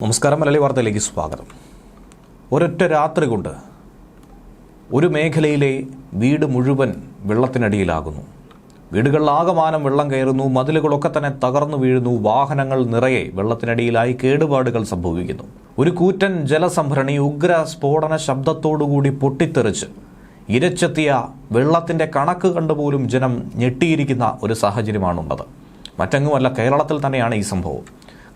നമസ്കാരം. മലയാളി വാർത്തയിലേക്ക് സ്വാഗതം. ഒരൊറ്റ രാത്രി കൊണ്ട് ഒരു മേഖലയിലെ വീട് മുഴുവൻ വെള്ളത്തിനടിയിലാകുന്നു. വീടുകളിലാകമാനം വെള്ളം കയറുന്നു. മതിലുകളൊക്കെ തന്നെ തകർന്നു വീഴുന്നു. വാഹനങ്ങൾ നിറയെ വെള്ളത്തിനടിയിലായി കേടുപാടുകൾ സംഭവിക്കുന്നു. ഒരു കൂറ്റൻ ജലസംഭരണി ഉഗ്ര സ്ഫോടന ശബ്ദത്തോടുകൂടി പൊട്ടിത്തെറിച്ച് ഇരച്ചെത്തിയ വെള്ളത്തിൻ്റെ കണക്ക് കണ്ടുപോലും ജനം ഞെട്ടിയിരിക്കുന്ന ഒരു സാഹചര്യമാണുള്ളത്. മറ്റെങ്ങുമല്ല, കേരളത്തിൽ തന്നെയാണ് ഈ സംഭവം.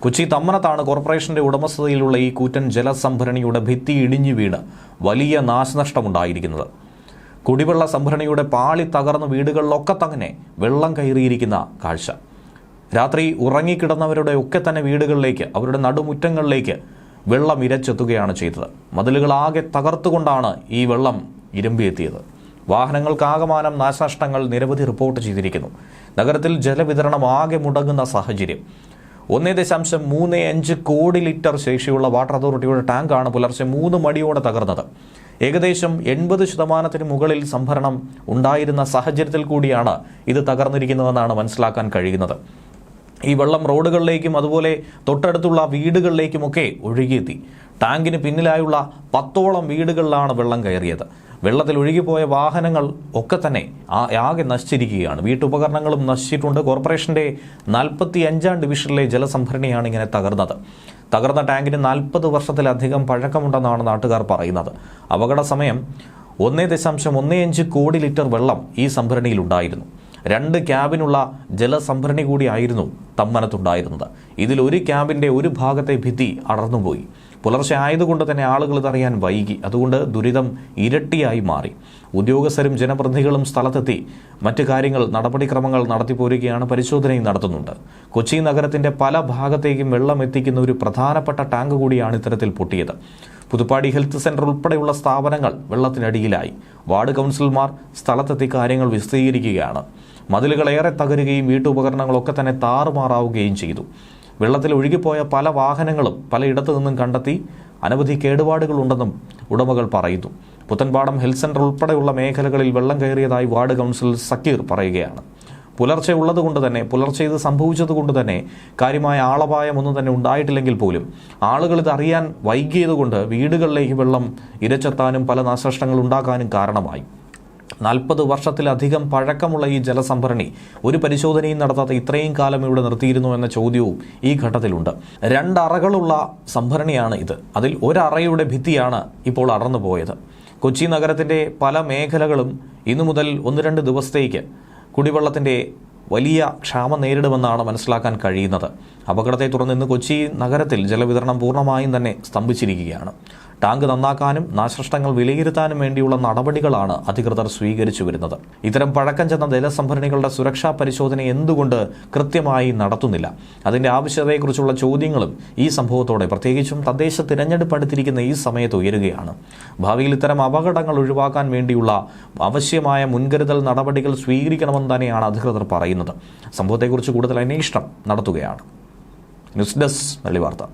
കൊച്ചി തമ്മനത്താണ് കോർപ്പറേഷന്റെ ഉടമസ്ഥതയിലുള്ള ഈ കൂറ്റൻ ജലസംഭരണിയുടെ ഭിത്തി ഇടിഞ്ഞു വീണ് വലിയ നാശനഷ്ടമുണ്ടായിരിക്കുന്നത്. കുടിവെള്ള സംഭരണിയുടെ പാളി തകർന്ന വീടുകളിലൊക്കെ തന്നെ വെള്ളം കയറിയിരിക്കുന്ന കാഴ്ച. രാത്രി ഉറങ്ങിക്കിടന്നവരുടെ ഒക്കെ തന്നെ വീടുകളിലേക്ക്, അവരുടെ നടുമുറ്റങ്ങളിലേക്ക് വെള്ളം ഇരച്ചെത്തുകയാണ് ചെയ്തത്. മതിലുകളാകെ തകർത്തുകൊണ്ടാണ് ഈ വെള്ളം ഇരമ്പിയെത്തിയത്. വാഹനങ്ങൾക്കാകമാനം നാശനഷ്ടങ്ങൾ നിരവധി റിപ്പോർട്ട് ചെയ്തിരിക്കുന്നു. നഗരത്തിൽ ജലവിതരണം ആകെ മുടങ്ങുന്ന സാഹചര്യം. 1.35 കോടി ലിറ്റർ ശേഷിയുള്ള വാട്ടർ അതോറിറ്റിയുടെ ടാങ്കാണ് പുലർച്ചെ 3 മണിയോടെ തകർന്നത്. ഏകദേശം 80% മുകളിൽ സംഭരണം ഉണ്ടായിരുന്ന സാഹചര്യത്തിൽ കൂടിയാണ് ഇത് തകർന്നിരിക്കുന്നതെന്നാണ് മനസ്സിലാക്കാൻ കഴിയുന്നത്. ഈ വെള്ളം റോഡുകളിലേക്കും അതുപോലെ തൊട്ടടുത്തുള്ള വീടുകളിലേക്കുമൊക്കെ ഒഴുകിയെത്തി. ടാങ്കിന് പിന്നിലായുള്ള 10ഓളം വീടുകളിലാണ് വെള്ളം കയറിയത്. വെള്ളത്തിൽ ഒഴുകിപ്പോയ വാഹനങ്ങൾ ഒക്കെ തന്നെ ആകെ നശിച്ചിരിക്കുകയാണ്. വീട്ടുപകരണങ്ങളും നശിച്ചിട്ടുണ്ട്. കോർപ്പറേഷന്റെ 45-ാം ഡിവിഷനിലെ ജലസംഭരണിയാണ് ഇങ്ങനെ തകർന്നത്. തകർന്ന ടാങ്കിന് 40 വർഷത്തിലധികം പഴക്കമുണ്ടെന്നാണ് നാട്ടുകാർ പറയുന്നത്. അപകട സമയം 1.15 കോടി ലിറ്റർ വെള്ളം ഈ സംഭരണിയിലുണ്ടായിരുന്നു. 2 ക്യാബിനുള്ള ജലസംഭരണി കൂടിയായിരുന്നു തമ്മനത്തുണ്ടായിരുന്നത്. ഇതിൽ ഒരു ക്യാബിന്റെ ഒരു ഭാഗത്തെ ഭിത്തി അടർന്നുപോയി. പുലർച്ചെ ആയതുകൊണ്ട് തന്നെ ആളുകൾ ഇതറിയാൻ വൈകി. അതുകൊണ്ട് ദുരിതം ഇരട്ടിയായി മാറി. ഉദ്യോഗസ്ഥരും ജനപ്രതിനിധികളും സ്ഥലത്തെത്തി മറ്റു കാര്യങ്ങൾ, നടപടിക്രമങ്ങൾ നടത്തിപ്പോരുകയാണ്. പരിശോധനയും നടത്തുന്നുണ്ട്. കൊച്ചി നഗരത്തിന്റെ പല ഭാഗത്തേക്കും വെള്ളം എത്തിക്കുന്ന ഒരു പ്രധാനപ്പെട്ട ടാങ്ക് കൂടിയാണ് ഇത്തരത്തിൽ പൊട്ടിയത്. പുതുപ്പാടി ഹെൽത്ത് സെന്റർ ഉൾപ്പെടെയുള്ള സ്ഥാപനങ്ങൾ വെള്ളത്തിനടിയിലായി. വാർഡ് കൗൺസിലർമാർ സ്ഥലത്തെത്തി കാര്യങ്ങൾ വിശദീകരിക്കുകയാണ്. മതിലുകളേറെ തകരുകയും വീട്ടുപകരണങ്ങളൊക്കെ തന്നെ താറുമാറാവുകയും ചെയ്തു. വെള്ളത്തിൽ ഒഴുകിപ്പോയ പല വാഹനങ്ങളും പലയിടത്തു നിന്നും കണ്ടെത്തി. അനവധി കേടുപാടുകളുണ്ടെന്നും ഉടമകൾ പറയുന്നു. പുത്തൻപാടം ഹെൽത്ത് സെന്റർ ഉൾപ്പെടെയുള്ള മേഖലകളിൽ വെള്ളം കയറിയതായി വാർഡ് കൗൺസിലർ സക്കീർ പറയുകയാണ്. പുലർച്ചെ ഇത് സംഭവിച്ചതുകൊണ്ട് തന്നെ കാര്യമായ ആളപായം ഒന്നും തന്നെ ഉണ്ടായിട്ടില്ലെങ്കിൽ പോലും ആളുകൾ ഇത് അറിയാൻ വൈകിയതുകൊണ്ട് വീടുകളിലേക്ക് വെള്ളം ഇരച്ചെത്താനും പല നാശനഷ്ടങ്ങൾ ഉണ്ടാക്കാനും കാരണമായി. 40 വർഷത്തിലധികം പഴക്കമുള്ള ഈ ജലസംഭരണി ഒരു പരിശോധനയും നടത്താത്ത ഇത്രയും കാലം ഇവിടെ നിർത്തിയിരുന്നു എന്ന ചോദ്യവും ഈ ഘട്ടത്തിലുണ്ട്. 2 അറകളുള്ള സംഭരണിയാണ് ഇത്. അതിൽ ഒരറയുടെ ഭിത്തിയാണ് ഇപ്പോൾ അടർന്നു പോയത്. കൊച്ചി നഗരത്തിന്റെ പല മേഖലകളും ഇന്നു മുതൽ 1-2 ദിവസത്തേക്ക് കുടിവെള്ളത്തിന്റെ വലിയ ക്ഷാമം നേരിടുമെന്നാണ് മനസ്സിലാക്കാൻ കഴിയുന്നത്. അപകടത്തെ തുടർന്ന് ഇന്ന് കൊച്ചി നഗരത്തിൽ ജലവിതരണം പൂർണ്ണമായും തന്നെ സ്തംഭിച്ചിരിക്കുകയാണ്. ടാങ്ക് നന്നാക്കാനും നാശനഷ്ടങ്ങൾ വിലയിരുത്താനും വേണ്ടിയുള്ള നടപടികളാണ് അധികൃതർ സ്വീകരിച്ചു വരുന്നത്. ഇത്തരം പഴക്കം ചെന്ന ജലസംഭരണികളുടെ സുരക്ഷാ പരിശോധന എന്തുകൊണ്ട് കൃത്യമായി നടത്തുന്നില്ല? അതിന്റെ ആവശ്യകതയെക്കുറിച്ചുള്ള ചോദ്യങ്ങളും ഈ സംഭവത്തോടെ, പ്രത്യേകിച്ചും തദ്ദേശ തിരഞ്ഞെടുപ്പ് അടുത്തിരിക്കുന്ന ഈ സമയത്ത് ഉയരുകയാണ്. ഭാവിയിൽ ഇത്തരം അപകടങ്ങൾ ഒഴിവാക്കാൻ വേണ്ടിയുള്ള ആവശ്യമായ മുൻകരുതൽ നടപടികൾ സ്വീകരിക്കണമെന്ന് തന്നെയാണ് അധികൃതർ പറയുന്നത്. സംഭവത്തെക്കുറിച്ച് കൂടുതൽ അന്വേഷണം നടത്തുകയാണ്. ന്യൂസ് ഡെസ്ക് മലയാളി വാർത്ത.